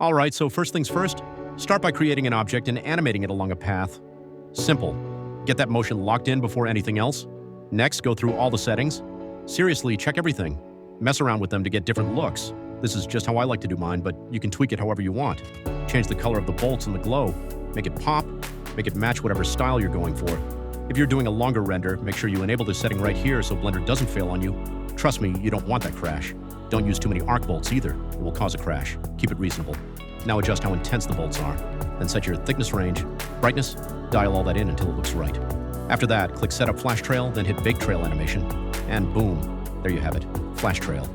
All right, so first things first, start by creating an object and animating it along a path. Simple. Get that motion locked in before anything else. Next, go through all the settings. Seriously, check everything. Mess around with them to get different looks. This is just how I like to do mine, but you can tweak it however you want. Change the color of the bolts and the glow. Make it pop. Make it match whatever style you're going for. If you're doing a longer render, make sure you enable this setting right here so Blender doesn't fail on you. Trust me, you don't want that crash. Don't use too many arc bolts either. It will cause a crash. Keep it reasonable. Now adjust how intense the bolts are. Then set your thickness range, brightness, dial all that in until it looks right. After that, click Set up Flash Trail, then hit Bake Trail Animation, and boom, there you have it, Flash Trail.